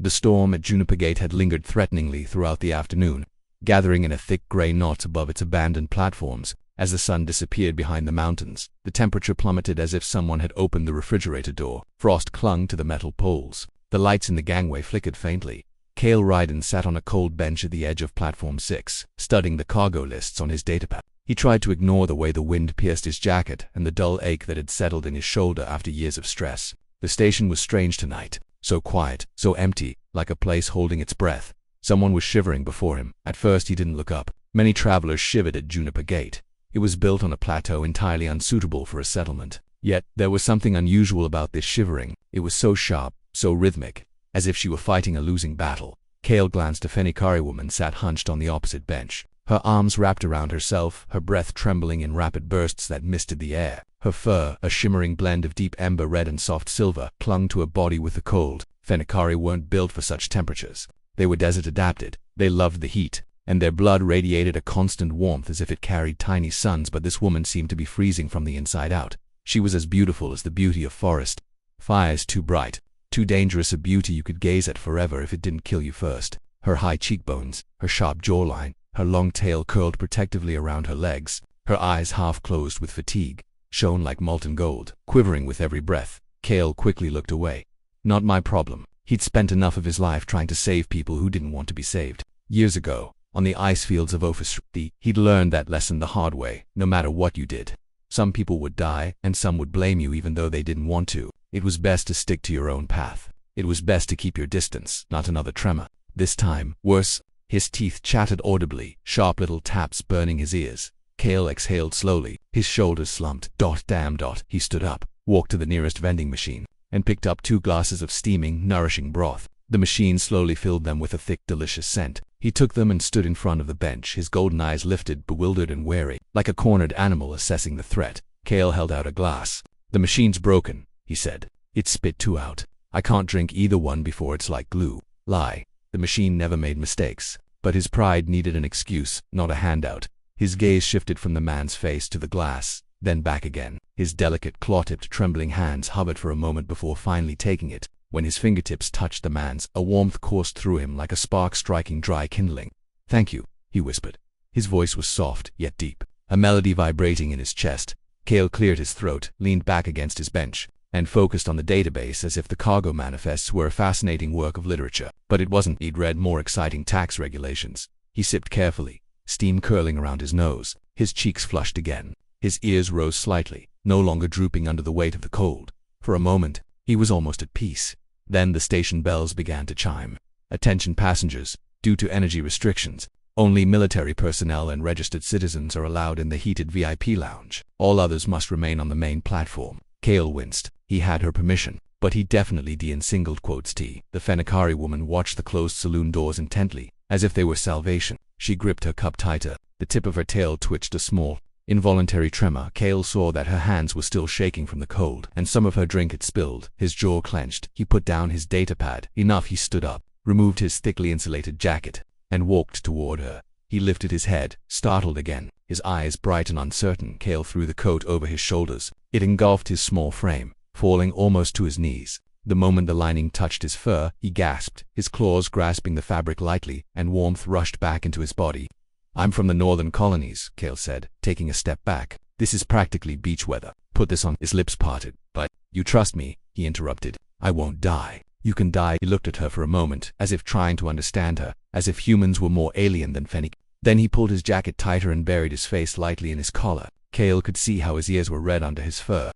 The storm at Juniper Gate had lingered threateningly throughout the afternoon, gathering in a thick gray knot above its abandoned platforms. As the sun disappeared behind the mountains, the temperature plummeted as if someone had opened the refrigerator door. Frost clung to the metal poles. The lights in the gangway flickered faintly. Kael Rhyden sat on a cold bench at the edge of Platform 6, studying the cargo lists on his datapad. He tried to ignore the way the wind pierced his jacket and the dull ache that had settled in his shoulder after years of stress. The station was strange tonight. So quiet, so empty, like a place holding its breath. Someone was shivering before him. At first he didn't look up. Many travelers shivered at Juniper Gate. It was built on a plateau entirely unsuitable for a settlement. Yet, there was something unusual about this shivering. It was so sharp, so rhythmic, as if she were fighting a losing battle. Kael glanced. A Fenikari woman sat hunched on the opposite bench. Her arms wrapped around herself, her breath trembling in rapid bursts that misted the air. Her fur, a shimmering blend of deep ember red and soft silver, clung to her body with the cold. Fenikari weren't built for such temperatures. They were desert adapted. They loved the heat, and their blood radiated a constant warmth as if it carried tiny suns, but this woman seemed to be freezing from the inside out. She was as beautiful as the beauty of forest. Fires too bright, too dangerous a beauty you could gaze at forever if it didn't kill you first. Her high cheekbones, her sharp jawline, her long tail curled protectively around her legs, her eyes half closed with fatigue, shone like molten gold, quivering with every breath. Kael quickly looked away. Not my problem. He'd spent enough of his life trying to save people who didn't want to be saved. Years ago, on the ice fields of HFY-style, he'd learned that lesson the hard way. No matter what you did, some people would die, and some would blame you even though they didn't want to. It was best to stick to your own path. It was best to keep your distance. Not another tremor. This time, worse. His teeth chattered audibly, sharp little taps burning his ears. Kael exhaled slowly, his shoulders slumped. Damn. He stood up, walked to the nearest vending machine, and picked up 2 glasses of steaming, nourishing broth. The machine slowly filled them with a thick, delicious scent. He took them and stood in front of the bench, his golden eyes lifted, bewildered and wary, like a cornered animal assessing the threat. Kael held out a glass. "The machine's broken," he said. "It spit 2 out. I can't drink either one before it's like glue." Lie. The machine never made mistakes. But his pride needed an excuse, not a handout. His gaze shifted from the man's face to the glass, then back again. His delicate, claw-tipped, trembling hands hovered for a moment before finally taking it. When his fingertips touched the man's, a warmth coursed through him like a spark striking dry kindling. "Thank you," he whispered. His voice was soft, yet deep, a melody vibrating in his chest. Kael cleared his throat, leaned back against his bench, and focused on the database as if the cargo manifests were a fascinating work of literature. But it wasn't. He'd read more exciting tax regulations. He sipped carefully, steam curling around his nose. His cheeks flushed again. His ears rose slightly, no longer drooping under the weight of the cold. For a moment, he was almost at peace. Then the station bells began to chime. "Attention passengers, due to energy restrictions, only military personnel and registered citizens are allowed in the heated VIP lounge. All others must remain on the main platform." Kael winced. He had her permission, but he definitely didn't. Singled quotes T. The Fenikari woman watched the closed saloon doors intently, as if they were salvation. She gripped her cup tighter. The tip of her tail twitched a small, involuntary tremor. Kael saw that her hands were still shaking from the cold, and some of her drink had spilled. His jaw clenched. He put down his datapad. Enough. He stood up, removed his thickly insulated jacket, and walked toward her. He lifted his head, startled again, his eyes bright and uncertain. Kael threw the coat over his shoulders. It engulfed his small frame, falling almost to his knees. The moment the lining touched his fur, he gasped, his claws grasping the fabric lightly, and warmth rushed back into his body. "I'm from the northern colonies," Kael said, taking a step back. "This is practically beach weather. Put this on." His lips parted. "But you trust me," he interrupted. "I won't die." "You can die." He looked at her for a moment, as if trying to understand her, as if humans were more alien than Fennec. Then he pulled his jacket tighter and buried his face lightly in his collar. Kael could see how his ears were red under his fur.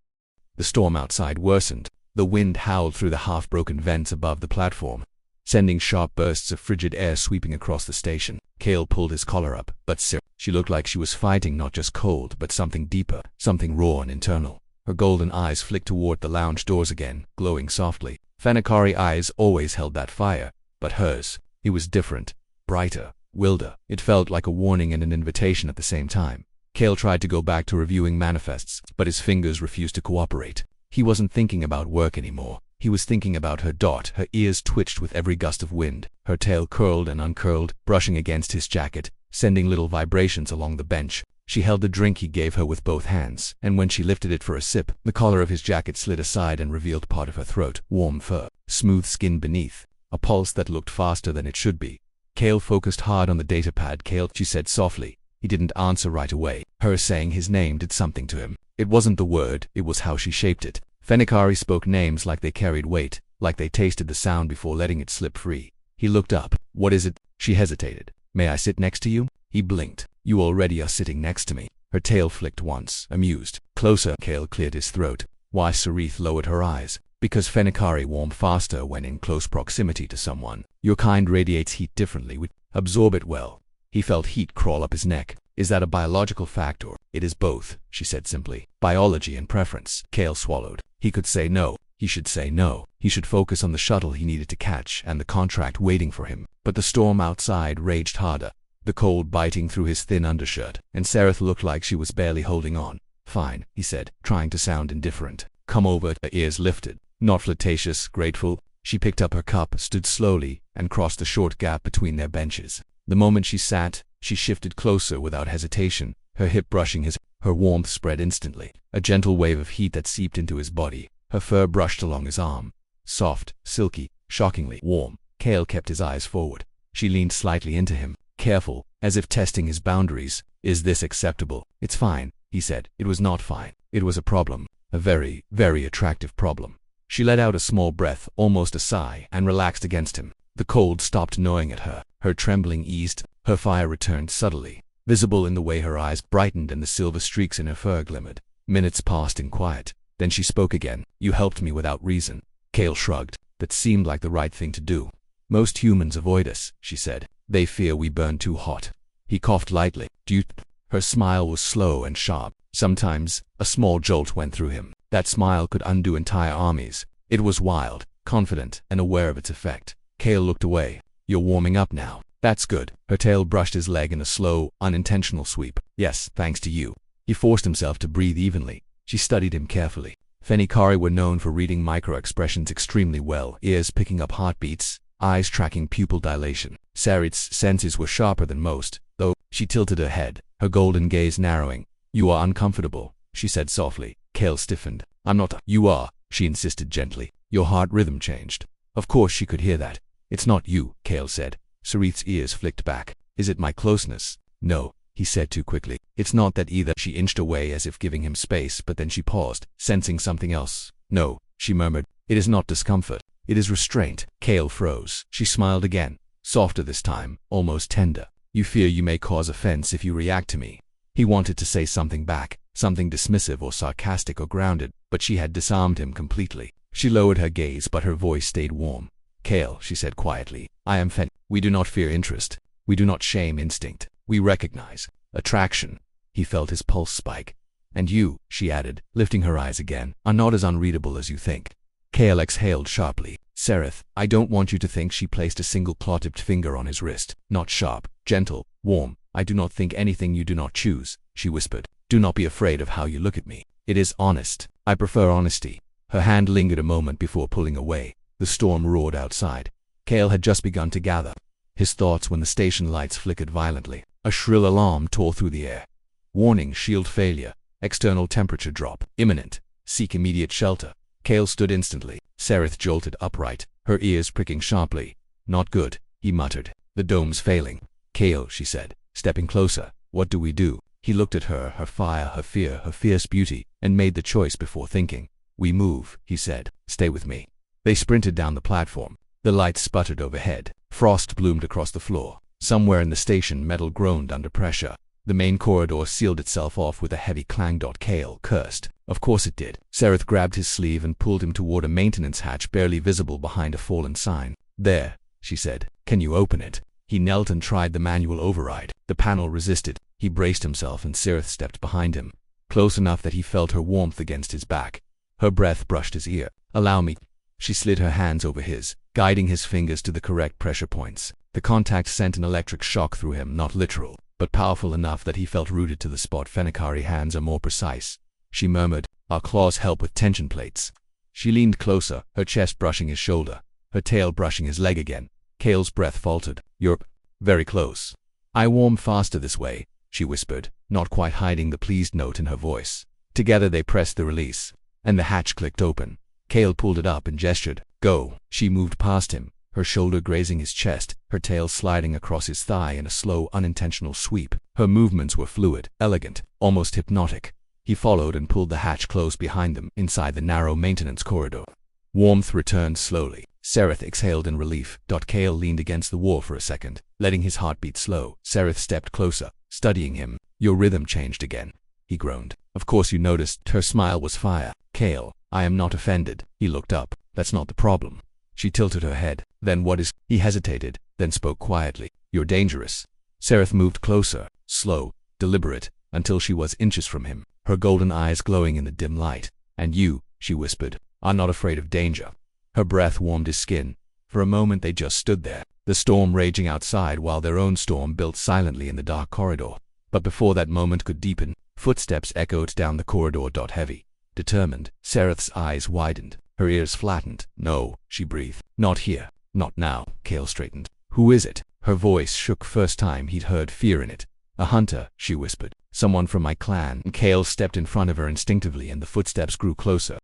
The storm outside worsened. The wind howled through the half-broken vents above the platform, sending sharp bursts of frigid air sweeping across the station. Kael pulled his collar up, but she looked like she was fighting not just cold, but something deeper, something raw and internal. Her golden eyes flicked toward the lounge doors again, glowing softly. Fenikari eyes always held that fire, but hers, it was different, brighter, wilder. It felt like a warning and an invitation at the same time. Kael tried to go back to reviewing manifests, but his fingers refused to cooperate. He wasn't thinking about work anymore. He was thinking about her. Her ears twitched with every gust of wind. Her tail curled and uncurled, brushing against his jacket, sending little vibrations along the bench. She held the drink he gave her with both hands, and when she lifted it for a sip, the collar of his jacket slid aside and revealed part of her throat, warm fur, smooth skin beneath. a pulse that looked faster than it should be. Kael focused hard on the datapad. Kael, she said softly. He didn't answer right away. Her saying his name did something to him. It wasn't the word, it was how she shaped it. Fenneckari spoke names like they carried weight, like they tasted the sound before letting it slip free. He looked up. What is it? She hesitated. May I sit next to you? He blinked. You already are sitting next to me. Her tail flicked once, amused. Closer. Kael cleared his throat. Why? Saryth lowered her eyes. Because Fenneckari warm faster when in close proximity to someone. Your kind radiates heat differently. We absorb it well. He felt heat crawl up his neck. Is that a biological fact or? It is both, she said simply. Biology and preference. Kael swallowed. He could say no. He should say no. He should focus on the shuttle he needed to catch and the contract waiting for him. But the storm outside raged harder, the cold biting through his thin undershirt, and Saryth looked like she was barely holding on. Fine, he said, trying to sound indifferent. Come over. Her ears lifted. Not flirtatious, grateful. She picked up her cup, stood slowly, and crossed the short gap between their benches. The moment she sat, she shifted closer without hesitation, her hip brushing his. Her warmth spread instantly, a gentle wave of heat that seeped into his body. Her fur brushed along his arm. Soft, silky, shockingly warm. Kael kept his eyes forward. She leaned slightly into him, careful, as if testing his boundaries. Is this acceptable? It's fine, he said. It was not fine. It was a problem. A very, very attractive problem. She let out a small breath, almost a sigh, and relaxed against him. The cold stopped gnawing at her. Her trembling eased. Her fire returned subtly, visible in the way her eyes brightened and the silver streaks in her fur glimmered. Minutes passed in quiet. Then she spoke again. You helped me without reason. Kael shrugged. That seemed like the right thing to do. Most humans avoid us, she said. They fear we burn too hot. He coughed lightly. Do you? Her smile was slow and sharp. Sometimes, a small jolt went through him. That smile could undo entire armies. It was wild, confident, and aware of its effect. Kael looked away. You're warming up now. That's good. Her tail brushed his leg in a slow, unintentional sweep. Yes, thanks to you. He forced himself to breathe evenly. She studied him carefully. Fenneckari were known for reading micro-expressions extremely well, ears picking up heartbeats, eyes tracking pupil dilation. Saryth's senses were sharper than most, though. She tilted her head, her golden gaze narrowing. You are uncomfortable, she said softly. Kael stiffened. I'm not. You are, she insisted gently. Your heart rhythm changed. Of course she could hear that. It's not you, Kael said. Saryth's ears flicked back. Is it my closeness? No, he said too quickly. It's not that either. She inched away as if giving him space, but then she paused, sensing something else. No, she murmured. It is not discomfort. It is restraint. Kael froze. She smiled again, softer this time, almost tender. You fear you may cause offense if you react to me. He wanted to say something back, something dismissive or sarcastic or grounded, but she had disarmed him completely. She lowered her gaze, but her voice stayed warm. Kael, she said quietly, I am Fen. We do not fear interest. We do not shame instinct. We recognize attraction. He felt his pulse spike. And you, she added, lifting her eyes again, are not as unreadable as you think. Kael exhaled sharply. Saryth, I don't want you to think. She placed a single claw-tipped finger on his wrist. Not sharp, gentle, warm. I do not think anything you do not choose, she whispered. Do not be afraid of how you look at me. It is honest. I prefer honesty. Her hand lingered a moment before pulling away. The storm roared outside. Kael had just begun to gather his thoughts when the station lights flickered violently. A shrill alarm tore through the air. Warning, shield failure. External temperature drop. Imminent. Seek immediate shelter. Kael stood instantly. Saryth jolted upright, her ears pricking sharply. Not good, he muttered. The dome's failing. Kael, she said, stepping closer. What do we do? He looked at her, her fire, her fear, her fierce beauty, and made the choice before thinking. We move, he said. Stay with me. They sprinted down the platform. The lights sputtered overhead. Frost bloomed across the floor. Somewhere in the station, metal groaned under pressure. The main corridor sealed itself off with a heavy clang. Kael cursed. Of course it did. Saryth grabbed his sleeve and pulled him toward a maintenance hatch barely visible behind a fallen sign. There, she said. Can you open it? He knelt and tried the manual override. The panel resisted. He braced himself and Saryth stepped behind him, close enough that he felt her warmth against his back. Her breath brushed his ear. Allow me. She slid her hands over his, guiding his fingers to the correct pressure points. The contact sent an electric shock through him, not literal, but powerful enough that he felt rooted to the spot. Fenneckari hands are more precise, she murmured. Our claws help with tension plates. She leaned closer, her chest brushing his shoulder, her tail brushing his leg again. Kael's breath faltered. You're very close. I warm faster this way, she whispered, not quite hiding the pleased note in her voice. Together they pressed the release, and the hatch clicked open. Kael pulled it up and gestured. Go. She moved past him, her shoulder grazing his chest, her tail sliding across his thigh in a slow, unintentional sweep. Her movements were fluid, elegant, almost hypnotic. He followed and pulled the hatch closed behind them, inside the narrow maintenance corridor. Warmth returned slowly. Saryth exhaled in relief. Kael leaned against the wall for a second, letting his heartbeat slow. Saryth stepped closer, studying him. "Your rhythm changed again," he groaned. "Of course you noticed." Her smile was fire. "Kael, I am not offended." He looked up. "That's not the problem." She tilted her head. "Then what is—" He hesitated, then spoke quietly. "You're dangerous." Saryth moved closer, slow, deliberate, until she was inches from him, her golden eyes glowing in the dim light. "And you," she whispered, "are not afraid of danger." Her breath warmed his skin. For a moment they just stood there, the storm raging outside while their own storm built silently in the dark corridor. But before that moment could deepen, footsteps echoed down the corridor. Heavy, determined. Saryth's eyes widened, her ears flattened. "No," she breathed. "Not here. Not now." Kael straightened. "Who is it?" Her voice shook, first time he'd heard fear in it. "A hunter," she whispered. "Someone from my clan." Kael stepped in front of her instinctively, and the footsteps grew closer.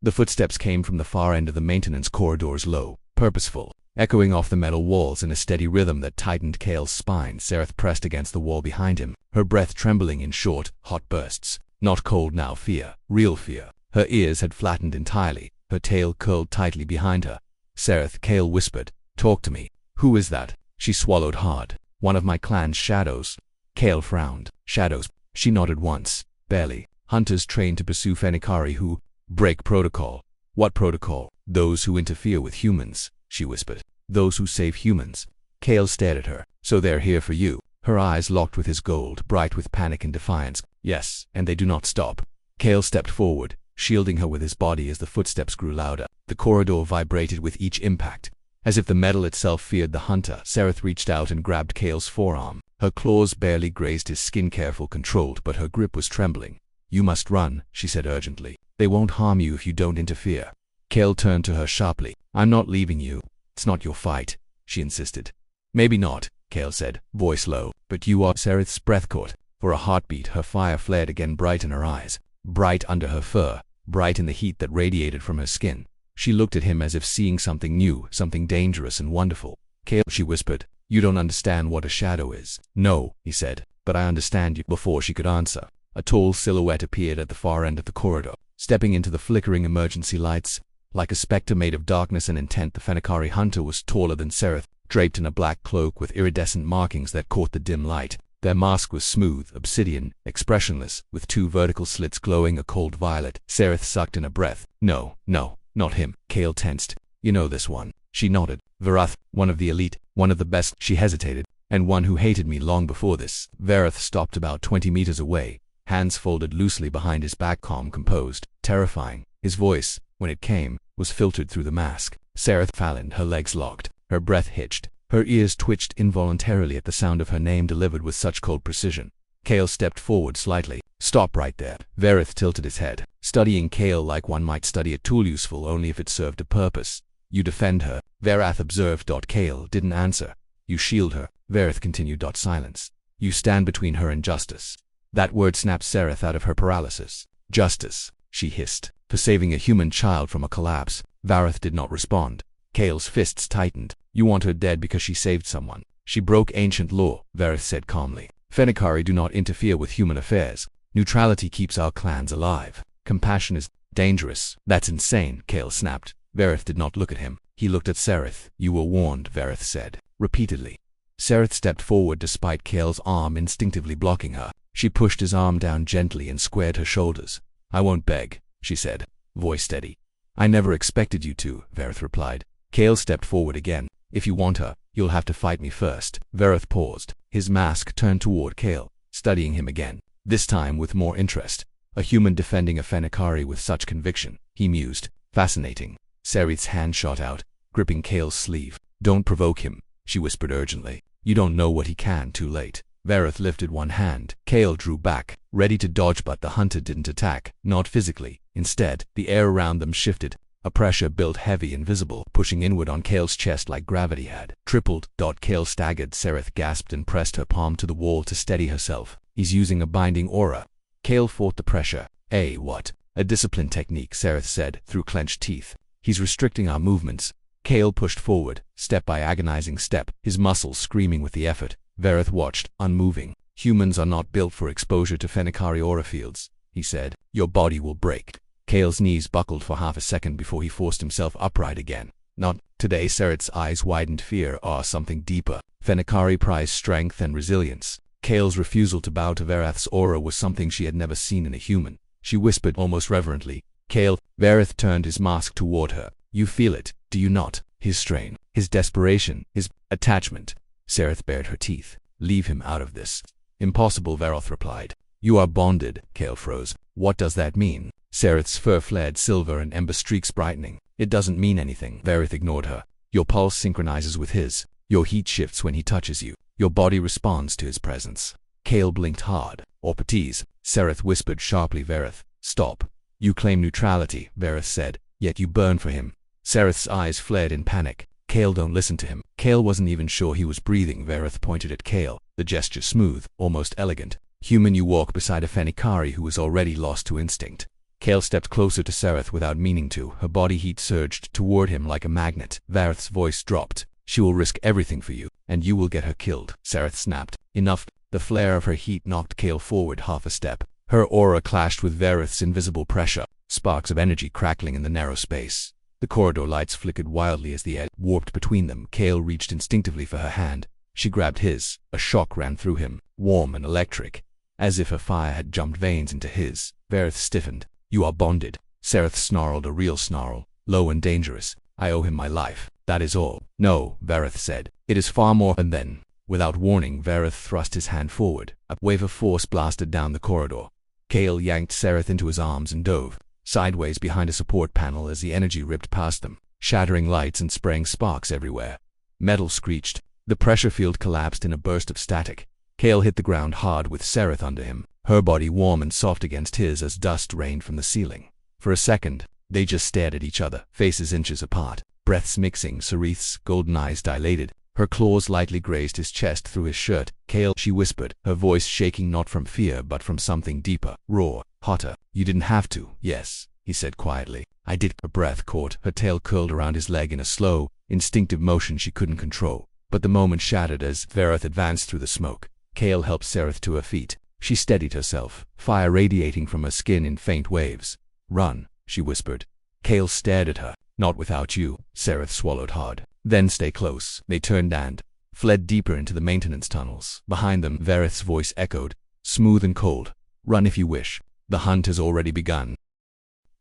The footsteps came from the far end of the maintenance corridors, low, purposeful, echoing off the metal walls in a steady rhythm that tightened Kael's spine. Saryth pressed against the wall behind him, her breath trembling in short, hot bursts. Not cold now, fear, real fear. Her ears had flattened entirely, her tail curled tightly behind her. "Saryth," Kael whispered, "talk to me." "Who is that?" She swallowed hard. "One of my clan's shadows." Kael frowned. "Shadows?" She nodded once, barely. "Hunters trained to pursue Fenikari who break protocol." "What protocol?" "Those who interfere with humans," she whispered. "Those who save humans." Kael stared at her. "So they're here for you." Her eyes locked with his gold, bright with panic and defiance. "Yes, and they do not stop." Kael stepped forward, shielding her with his body as the footsteps grew louder. The corridor vibrated with each impact, as if the metal itself feared the hunter. Saryth reached out and grabbed Kael's forearm. Her claws barely grazed his skin, careful, controlled, but her grip was trembling. "You must run," she said urgently. "They won't harm you if you don't interfere." Kael turned to her sharply. "I'm not leaving you. It's not your fight," she insisted. "Maybe not," Kael said, voice low, "but you are." Saryth's breath caught. For a heartbeat, her fire flared again, bright in her eyes, bright under her fur, bright in the heat that radiated from her skin. She looked at him as if seeing something new, something dangerous and wonderful. "Kael," she whispered, "you don't understand what a shadow is." "No," he said, "but I understand you." Before she could answer, a tall silhouette appeared at the far end of the corridor, stepping into the flickering emergency lights. Like a specter made of darkness and intent, the Fenikari hunter was taller than Saryth, draped in a black cloak with iridescent markings that caught the dim light. Their mask was smooth, obsidian, expressionless, with two vertical slits glowing a cold violet. Saryth sucked in a breath. "No, no, not him." Kael tensed. "You know this one." She nodded. "Varath, one of the elite, one of the best." She hesitated. "And one who hated me long before this." Varath stopped about 20 meters away, hands folded loosely behind his back, calm, composed, terrifying. His voice, when it came, was filtered through the mask. Saryth Valenne, her legs locked, her breath hitched, her ears twitched involuntarily at the sound of her name delivered with such cold precision. Kael stepped forward slightly. "Stop right there." Varath tilted his head, studying Kael like one might study a tool, useful only if it served a purpose. "You defend her," Varath observed. Kael didn't answer. "You shield her," Varath continued. Silence. "You stand between her and justice." That word snapped Saryth out of her paralysis. "Justice," she hissed, "for saving a human child from a collapse." Varath did not respond. Kael's fists tightened. "You want her dead because she saved someone." "She broke ancient law," Varath said calmly. "Fenikari do not interfere with human affairs. Neutrality keeps our clans alive. Compassion is dangerous." "That's insane," Kael snapped. Varath did not look at him. He looked at Saryth. "You were warned," Varath said, repeatedly. Saryth stepped forward despite Kael's arm instinctively blocking her. She pushed his arm down gently and squared her shoulders. "I won't beg," she said, voice steady. "I never expected you to," Varath replied. Kael stepped forward again. "If you want her, you'll have to fight me first." Varath paused. His mask turned toward Kael, studying him again, this time with more interest. A human defending a Fenikari with such conviction, he mused. Fascinating. Saryth's hand shot out, gripping Kael's sleeve. "Don't provoke him," she whispered urgently. "You don't know what he can." Too late. Varath lifted one hand. Kael drew back, ready to dodge, but the hunter didn't attack, not physically. Instead, the air around them shifted. A pressure built heavy and visible, pushing inward on Kael's chest like gravity had tripled. Kael staggered. Saryth gasped and pressed her palm to the wall to steady herself. "He's using a binding aura." Kael fought the pressure. What? "A disciplined technique," Saryth said, through clenched teeth. "He's restricting our movements, Kael pushed forward, step by agonizing step, his muscles screaming with the effort. Saryth watched, unmoving. "Humans are not built for exposure to Fenikari aura fields," he said. "Your body will break." Kael's knees buckled for half a second before he forced himself upright again. "Not today." Saryth's eyes widened. Fear or something deeper. Fenikari prize strength and resilience. Kael's refusal to bow to Saryth's aura was something she had never seen in a human. She whispered almost reverently, "Kael." Saryth turned his mask toward her. "You feel it, do you not? His strain, his desperation, his attachment." Saryth bared her teeth. "Leave him out of this." "Impossible," Saryth replied. "You are bonded." Kael froze. "What does that mean?" Saryth's fur flared silver and ember streaks brightening. "It doesn't mean anything." Saryth ignored her. "Your pulse synchronizes with his. Your heat shifts when he touches you. Your body responds to his presence." Kael blinked hard. "Orphetes," Saryth whispered sharply. "Saryth, stop." "You claim neutrality," Saryth said, "yet you burn for him." Saryth's eyes flared in panic. "Kael, don't listen to him." Kael wasn't even sure he was breathing. Saryth pointed at Kael, the gesture smooth, almost elegant. "Human, you walk beside a Fenikari who is already lost to instinct." Kael stepped closer to Saryth without meaning to. Her body heat surged toward him like a magnet. Saryth's voice dropped. "She will risk everything for you, and you will get her killed." Saryth snapped. "Enough." The flare of her heat knocked Kael forward half a step. Her aura clashed with Saryth's invisible pressure, sparks of energy crackling in the narrow space. The corridor lights flickered wildly as the air warped between them. Kael reached instinctively for her hand. She grabbed his. A shock ran through him, warm and electric, as if a fire had jumped veins into his. Saryth stiffened. "You are bonded." Saryth snarled, a real snarl, low and dangerous. "I owe him my life. That is all." "No," Saryth said. "It is far more." And then, without warning, Saryth thrust his hand forward. A wave of force blasted down the corridor. Kael yanked Saryth into his arms and dove sideways behind a support panel as the energy ripped past them, shattering lights and spraying sparks everywhere. Metal screeched. The pressure field collapsed in a burst of static. Kael hit the ground hard with Saryth under him, her body warm and soft against his as dust rained from the ceiling. For a second, they just stared at each other, faces inches apart, breaths mixing. Saryth's golden eyes dilated. Her claws lightly grazed his chest through his shirt. "Kael," she whispered, her voice shaking not from fear but from something deeper, raw, hotter. "You didn't have to." "Yes," he said quietly. "I did." Her breath caught. Her tail curled around his leg in a slow, instinctive motion she couldn't control. But the moment shattered as Saryth advanced through the smoke. Kael helped Saryth to her feet. She steadied herself, fire radiating from her skin in faint waves. "Run," she whispered. Kael stared at her. "Not without you." Saryth swallowed hard. "Then stay close." They turned and fled deeper into the maintenance tunnels. Behind them, Saryth's voice echoed, smooth and cold. "Run if you wish. The hunt has already begun."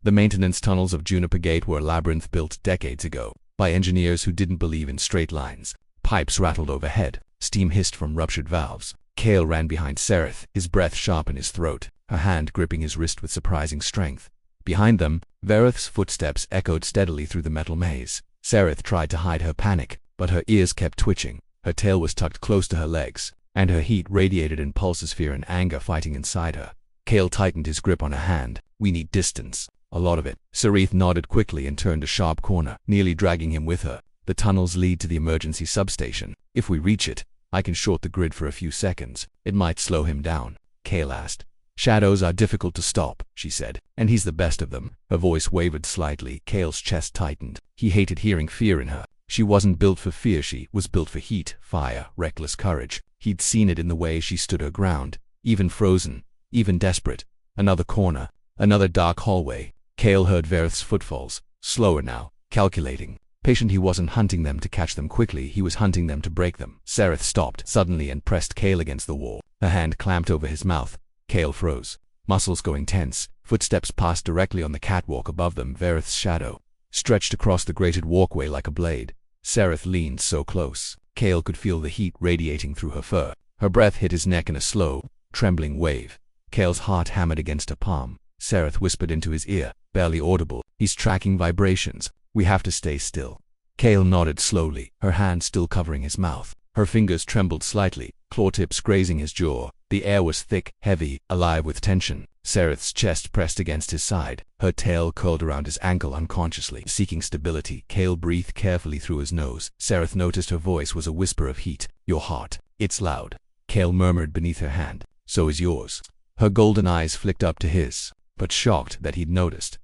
The maintenance tunnels of Juniper Gate were a labyrinth built decades ago by engineers who didn't believe in straight lines. Pipes rattled overhead. Steam hissed from ruptured valves. Kael ran behind Saryth, his breath sharp in his throat, her hand gripping his wrist with surprising strength. Behind them, Saryth's footsteps echoed steadily through the metal maze. Saryth tried to hide her panic, but her ears kept twitching. Her tail was tucked close to her legs, and her heat radiated in pulses, fear and anger fighting inside her. Kael tightened his grip on her hand. "We need distance. A lot of it." Saryth nodded quickly and turned a sharp corner, nearly dragging him with her. "The tunnels lead to the emergency substation. If we reach it, I can short the grid for a few seconds. It might slow him down." Kael asked. "Shadows are difficult to stop," she said, "and he's the best of them." Her voice wavered slightly. Kael's chest tightened. He hated hearing fear in her. She wasn't built for fear. She was built for heat, fire, reckless courage. He'd seen it in the way she stood her ground, even frozen, even desperate. Another corner, another dark hallway. Kael heard Saryth's footfalls, slower now, calculating. Patient, he wasn't hunting them to catch them quickly, he was hunting them to break them. Saryth stopped suddenly and pressed Kael against the wall. Her hand clamped over his mouth. Kael froze, muscles going tense. Footsteps passed directly on the catwalk above them. Saryth's shadow stretched across the grated walkway like a blade. Saryth leaned so close. Kael could feel the heat radiating through her fur. Her breath hit his neck in a slow, trembling wave. Kael's heart hammered against her palm. Saryth whispered into his ear, barely audible, "He's tracking vibrations. We have to stay still." Kael nodded slowly, her hand still covering his mouth. Her fingers trembled slightly, claw tips grazing his jaw. The air was thick, heavy, alive with tension. Saryth's chest pressed against his side. Her tail curled around his ankle unconsciously, seeking stability. Kael breathed carefully through his nose. Saryth noticed her voice was a whisper of heat. "Your heart. It's loud." Kael murmured beneath her hand. "So is yours." Her golden eyes flicked up to his, but shocked that he'd noticed.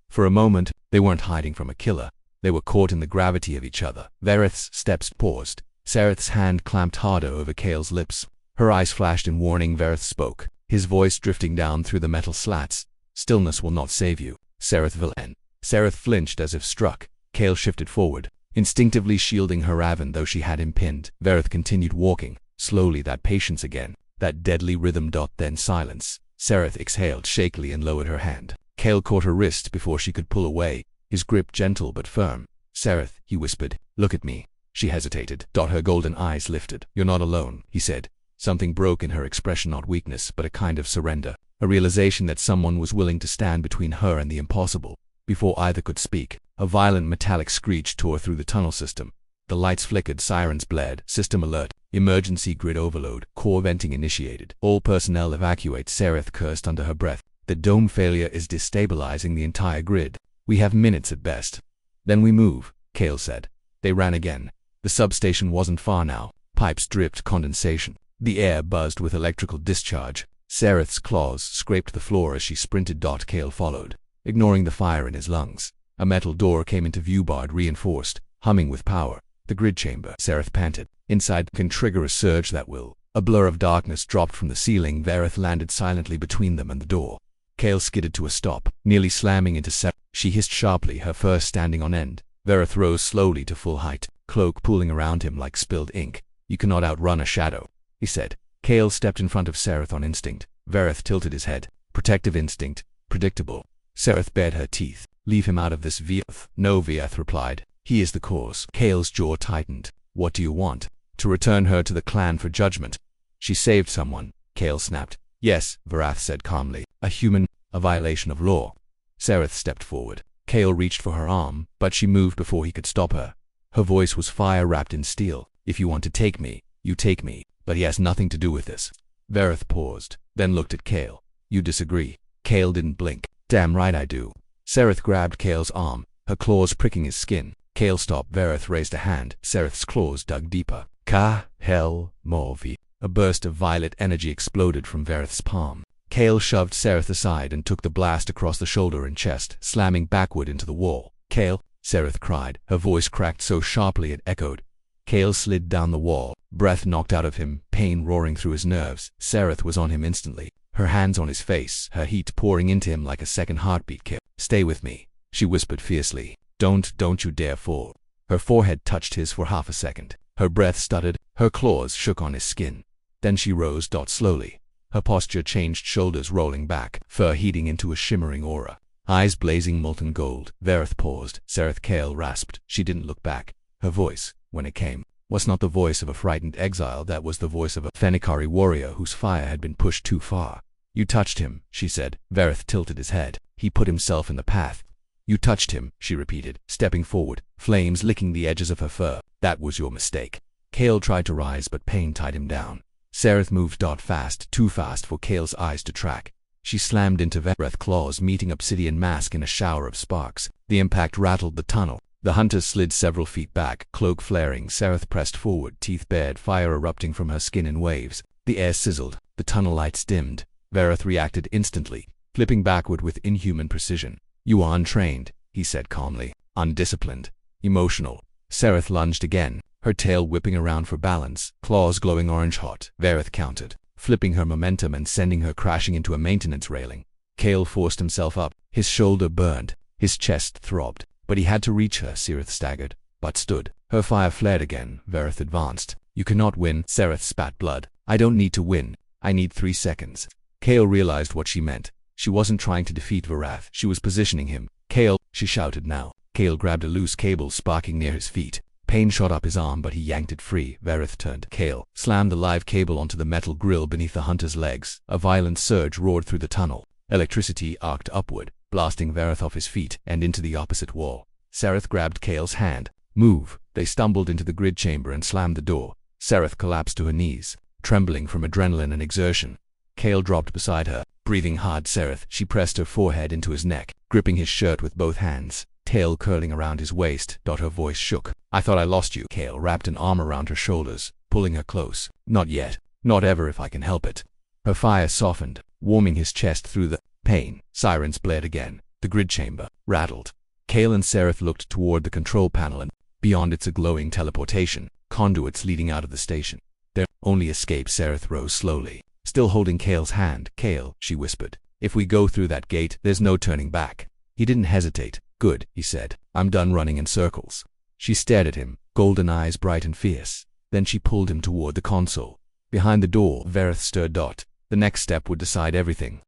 For a moment, they weren't hiding from a killer. They were caught in the gravity of each other. Saryth's steps paused. Saryth's hand clamped harder over Kael's lips. Her eyes flashed in warning. Saryth spoke, his voice drifting down through the metal slats. "Stillness will not save you, Saryth Valenne." Saryth flinched as if struck. Kael shifted forward, instinctively shielding her even though she had him pinned. Saryth continued walking, slowly, that patience again, that deadly rhythm. Then silence. Saryth exhaled shakily and lowered her hand. Kael caught her wrist before she could pull away, his grip gentle but firm. "Saryth," he whispered, "look at me." She hesitated. Her golden eyes lifted. "You're not alone," he said. Something broke in her expression, not weakness, but a kind of surrender. A realization that someone was willing to stand between her and the impossible. Before either could speak, a violent metallic screech tore through the tunnel system. The lights flickered, sirens blared, system alert, emergency grid overload, core venting initiated. All personnel evacuate. Saryth cursed under her breath. The dome failure is destabilizing the entire grid. "We have minutes at best. Then we move," Kael said. They ran again. The substation wasn't far now. Pipes dripped condensation. The air buzzed with electrical discharge. Saryth's claws scraped the floor as she sprinted. Kael followed, ignoring the fire in his lungs. A metal door came into view, barred, reinforced, humming with power. "The grid chamber," Saryth panted. "Inside can trigger a surge that will." A blur of darkness dropped from the ceiling. Saryth landed silently between them and the door. Kael skidded to a stop, nearly slamming into Saryth. She hissed sharply, her fur standing on end. Saryth rose slowly to full height, cloak pooling around him like spilled ink. "You cannot outrun a shadow," he said. Kael stepped in front of Saryth on instinct. Saryth tilted his head. Protective instinct. Predictable. Saryth bared her teeth. "Leave him out of this, Saryth." "No," Saryth replied. "He is the cause." Kael's jaw tightened. "What do you want?" "To return her to the clan for judgment." "She saved someone," Kael snapped. "Yes," Saryth said calmly. "A human, a violation of law." Saryth stepped forward. Kael reached for her arm, but she moved before he could stop her. Her voice was fire wrapped in steel. "If you want to take me, you take me, but he has nothing to do with this." Saryth paused, then looked at Kael. "You disagree?" Kael didn't blink. "Damn right I do." Saryth grabbed Kael's arm, her claws pricking his skin. Kael stopped. Saryth raised a hand. Saryth's claws dug deeper. Kael Morvi. A burst of violet energy exploded from Saryth's palm. Kael shoved Saryth aside and took the blast across the shoulder and chest, slamming backward into the wall. "Kael," Saryth cried. Her voice cracked so sharply it echoed. Kael slid down the wall, breath knocked out of him, pain roaring through his nerves. Saryth was on him instantly, her hands on his face, her heat pouring into him like a second heartbeat. "Kael, stay with me," she whispered fiercely. Don't you dare fall." Her forehead touched his for half a second. Her breath stuttered, her claws shook on his skin. Then she rose. Slowly. Her posture changed, shoulders rolling back, fur heating into a shimmering aura. Eyes blazing molten gold. Saryth paused. "Saryth," Kael rasped. She didn't look back. Her voice, when it came, was not the voice of a frightened exile. That was the voice of a Fenikari warrior whose fire had been pushed too far. "You touched him," she said. Saryth tilted his head. "He put himself in the path." "You touched him," she repeated, stepping forward, flames licking the edges of her fur. "That was your mistake." Kael tried to rise, but pain tied him down. Saryth moved. Fast, too fast for Kael's eyes to track. She slammed into Saryth's claws, meeting obsidian mask in a shower of sparks. The impact rattled the tunnel. The hunters slid several feet back, cloak flaring. Saryth pressed forward, teeth bared, fire erupting from her skin in waves. The air sizzled. The tunnel lights dimmed. Saryth reacted instantly, flipping backward with inhuman precision. "You are untrained," he said calmly. "Undisciplined. Emotional." Saryth lunged again, her tail whipping around for balance, claws glowing orange hot. Saryth countered, flipping her momentum and sending her crashing into a maintenance railing. Kael forced himself up. His shoulder burned. His chest throbbed. But he had to reach her. Saryth staggered, but stood. Her fire flared again. Saryth advanced. "You cannot win." Saryth spat blood. "I don't need to win. I need 3 seconds." Kael realized what she meant. She wasn't trying to defeat Saryth. She was positioning him. "Kael," she shouted now. Kael grabbed a loose cable sparking near his feet. Pain shot up his arm, but he yanked it free. Saryth turned. Kael slammed the live cable onto the metal grill beneath the hunter's legs. A violent surge roared through the tunnel. Electricity arced upward, blasting Saryth off his feet and into the opposite wall. Saryth grabbed Kael's hand. "Move." They stumbled into the grid chamber and slammed the door. Saryth collapsed to her knees, trembling from adrenaline and exertion. Kael dropped beside her, breathing hard. "Saryth." She pressed her forehead into his neck, gripping his shirt with both hands, tail curling around his waist. Her voice shook. "I thought I lost you." Kael wrapped an arm around her shoulders, pulling her close. "Not yet. Not ever if I can help it." Her fire softened, warming his chest through the pain. Sirens blared again. The grid chamber rattled. Kael and Saryth looked toward the control panel, and beyond it's a glowing teleportation conduits leading out of the station. Their only escape. Saryth rose slowly, still holding Kael's hand. Kael, she whispered, if we go through that gate, there's no turning back. He didn't hesitate. Good, he said. I'm done running in circles. She stared at him, golden eyes bright and fierce. Then she pulled him toward the console. Behind the door, Saryth stirred. The next step would decide everything.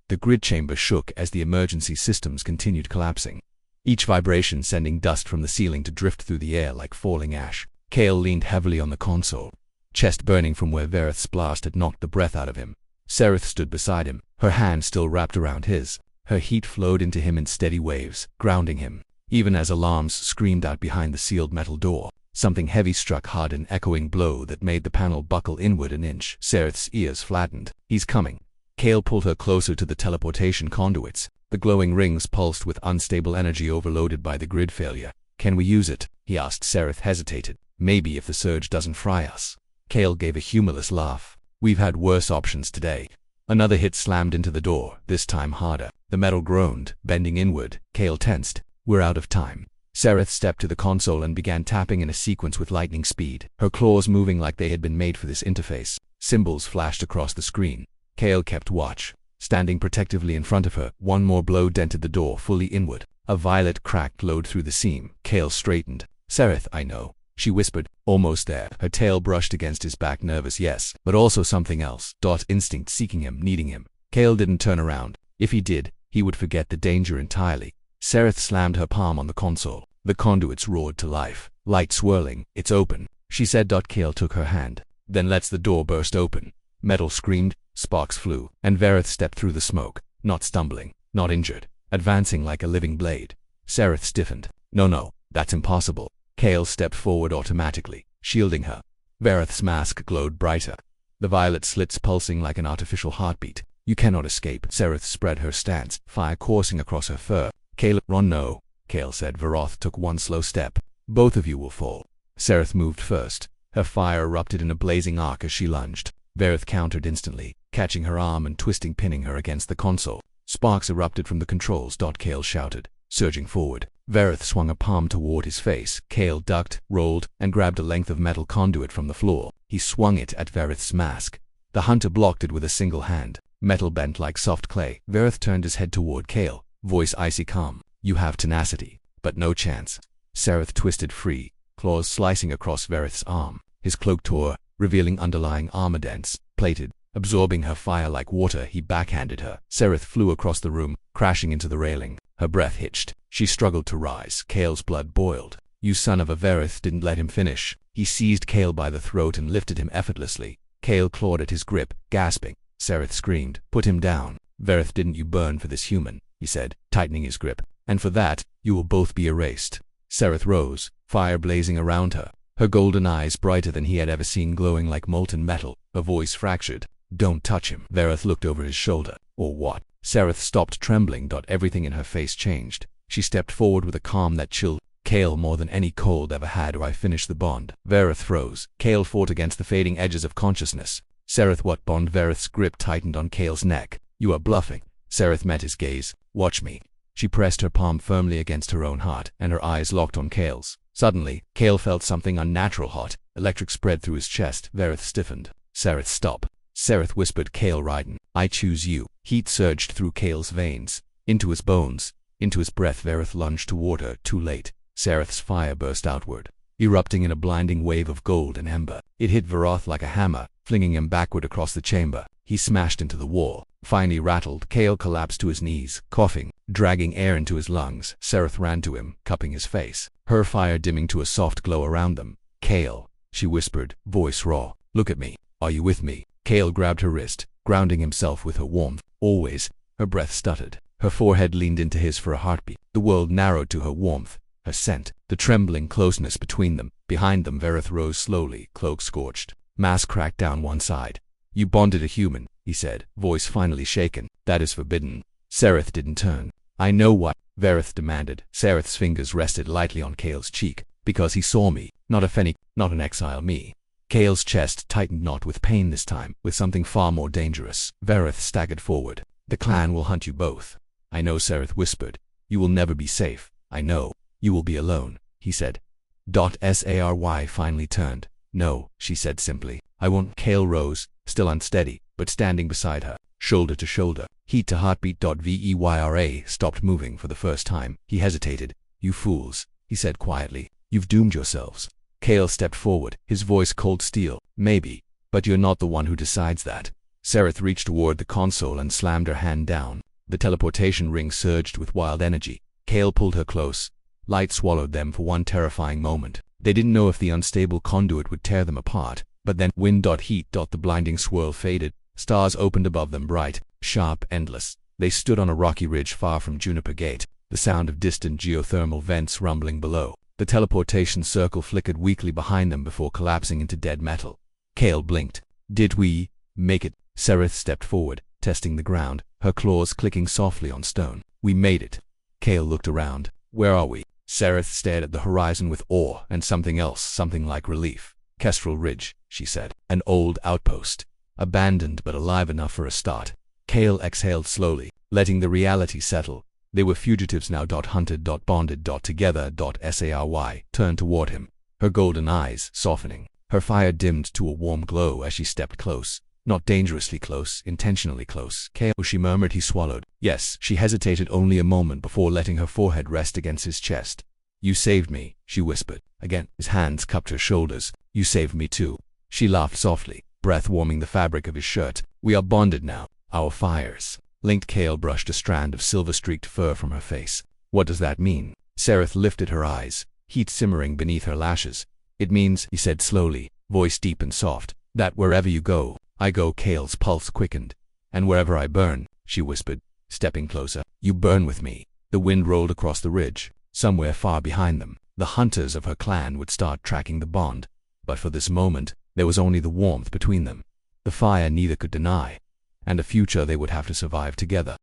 The grid chamber shook as the emergency systems continued collapsing, each vibration sending dust from the ceiling to drift through the air like falling ash. Kael leaned heavily on the console, chest burning from where Saryth's blast had knocked the breath out of him. Saryth stood beside him, her hand still wrapped around his. Her heat flowed into him in steady waves, grounding him. Even as alarms screamed out behind the sealed metal door, something heavy struck hard, an echoing blow that made the panel buckle inward an inch. Saryth's ears flattened. He's coming. Kael pulled her closer to the teleportation conduits. The glowing rings pulsed with unstable energy overloaded by the grid failure. Can we use it? He asked. Saryth hesitated. Maybe if the surge doesn't fry us. Kael gave a humorless laugh. We've had worse options today. Another hit slammed into the door, this time harder. The metal groaned, bending inward. Kael tensed. We're out of time. Saryth stepped to the console and began tapping in a sequence with lightning speed, her claws moving like they had been made for this interface. Symbols flashed across the screen. Kael kept watch, standing protectively in front of her. One more blow dented the door fully inward. A violet crack glowed through the seam. Kael straightened. Saryth, I know, she whispered. Almost there. Her tail brushed against his back. Nervous, yes, but also something else. Instinct seeking him, needing him. Kael didn't turn around. If he did, he would forget the danger entirely. Saryth slammed her palm on the console. The conduits roared to life. Light swirling. It's open, she said. Kael took her hand. Then lets the door burst open. Metal screamed, sparks flew, and Saryth stepped through the smoke, not stumbling, not injured, advancing like a living blade. Saryth stiffened. No, that's impossible. Kael stepped forward automatically, shielding her. Saryth's mask glowed brighter, the violet slits pulsing like an artificial heartbeat. You cannot escape. Saryth spread her stance, fire coursing across her fur. Kael, run. No, Kael said. Saryth took one slow step. Both of you will fall. Saryth moved first. Her fire erupted in a blazing arc as she lunged. Saryth countered instantly, catching her arm and twisting, pinning her against the console. Sparks erupted from the controls. Kael shouted, surging forward. Saryth swung a palm toward his face. Kael ducked, rolled, and grabbed a length of metal conduit from the floor. He swung it at Saryth's mask. The hunter blocked it with a single hand. Metal bent like soft clay. Saryth turned his head toward Kael, voice icy calm. You have tenacity, but no chance. Saryth twisted free, claws slicing across Saryth's arm. His cloak tore, revealing underlying armor dents, plated, absorbing her fire like water. He backhanded her. Saryth flew across the room, crashing into the railing. Her breath hitched. She struggled to rise. Kael's blood boiled. You son of a. Saryth didn't let him finish. He seized Kael by the throat and lifted him effortlessly. Kael clawed at his grip, gasping. Saryth screamed. Put him down. Saryth, didn't you burn for this human? He said, tightening his grip. And for that, you will both be erased. Saryth rose, fire blazing around her, her golden eyes brighter than he had ever seen, glowing like molten metal. Her voice fractured. Don't touch him. Saryth looked over his shoulder. Or what? Saryth stopped, trembling. Everything in her face changed. She stepped forward with a calm that chilled Kael more than any cold ever had. Or I finished the bond. Saryth froze. Kael fought against the fading edges of consciousness. Saryth, what bond? Saryth's grip tightened on Kael's neck. You are bluffing. Saryth met his gaze. Watch me. She pressed her palm firmly against her own heart, and her eyes locked on Kael's. Suddenly, Kael felt something unnatural hot. Electric spread through his chest. Saryth stiffened. Saryth, stop. Saryth whispered. Kael Rhyden, I choose you. Heat surged through Kael's veins, into his bones, into his breath. Saryth lunged toward her. Too late. Saryth's fire burst outward, erupting in a blinding wave of gold and ember. It hit Saryth like a hammer, flinging him backward across the chamber. He smashed into the wall, finally rattled. Kael collapsed to his knees, coughing, dragging air into his lungs. Saryth ran to him, cupping his face, her fire dimming to a soft glow around them. Kael, she whispered, voice raw. Look at me. Are you with me? Kael grabbed her wrist, grounding himself with her warmth. Always. Her breath stuttered. Her forehead leaned into his for a heartbeat. The world narrowed to her warmth, her scent, the trembling closeness between them. Behind them, Saryth rose slowly, cloak scorched, mask cracked down one side. You bonded a human, he said, voice finally shaken. That is forbidden. Saryth didn't turn. I know what, Saryth demanded. Saryth's fingers rested lightly on Kael's cheek. Because he saw me, not a fennec, not an exile, me. Kael's chest tightened, not with pain this time, with something far more dangerous. Saryth staggered forward. The clan will hunt you both. I know, Saryth whispered. You will never be safe. I know. You will be alone, he said. Sary finally turned. No, she said simply. I won't. Kael rose, still unsteady, but standing beside her, shoulder to shoulder. Heat to heartbeat. Veyra stopped moving for the first time. He hesitated. You fools, he said quietly. You've doomed yourselves. Kael stepped forward, his voice cold steel. Maybe, but you're not the one who decides that. Saryth reached toward the console and slammed her hand down. The teleportation ring surged with wild energy. Kael pulled her close. Light swallowed them for one terrifying moment. They didn't know if the unstable conduit would tear them apart, but then wind. Heat. The blinding swirl faded. Stars opened above them, bright, sharp, endless. They stood on a rocky ridge far from Juniper Gate, the sound of distant geothermal vents rumbling below. The teleportation circle flickered weakly behind them before collapsing into dead metal. Kael blinked. Did we make it? Saryth stepped forward, testing the ground, her claws clicking softly on stone. We made it. Kael looked around. Where are we? Saryth stared at the horizon with awe and something else, something like relief. Kestrel Ridge, she said. An old outpost. Abandoned but alive enough for a start. Kael exhaled slowly, letting the reality settle. They were fugitives now. Hunted. Bonded. Together. Sary turned toward him, her golden eyes softening. Her fire dimmed to a warm glow as she stepped close. Not dangerously close, intentionally close. Kael, she murmured. He swallowed. Yes. She hesitated only a moment before letting her forehead rest against his chest. You saved me, she whispered. Again, his hands cupped her shoulders. You saved me too. She laughed softly, breath warming the fabric of his shirt. We are bonded now. Our fires linked. Kael brushed a strand of silver-streaked fur from her face. What does that mean? Saryth lifted her eyes, heat simmering beneath her lashes. It means, he said slowly, voice deep and soft, that wherever you go, I go. Kael's pulse quickened. And wherever I burn, she whispered, stepping closer, you burn with me. The wind rolled across the ridge. Somewhere far behind them, the hunters of her clan would start tracking the bond. But for this moment, there was only the warmth between them. The fire neither could deny, and a future they would have to survive together.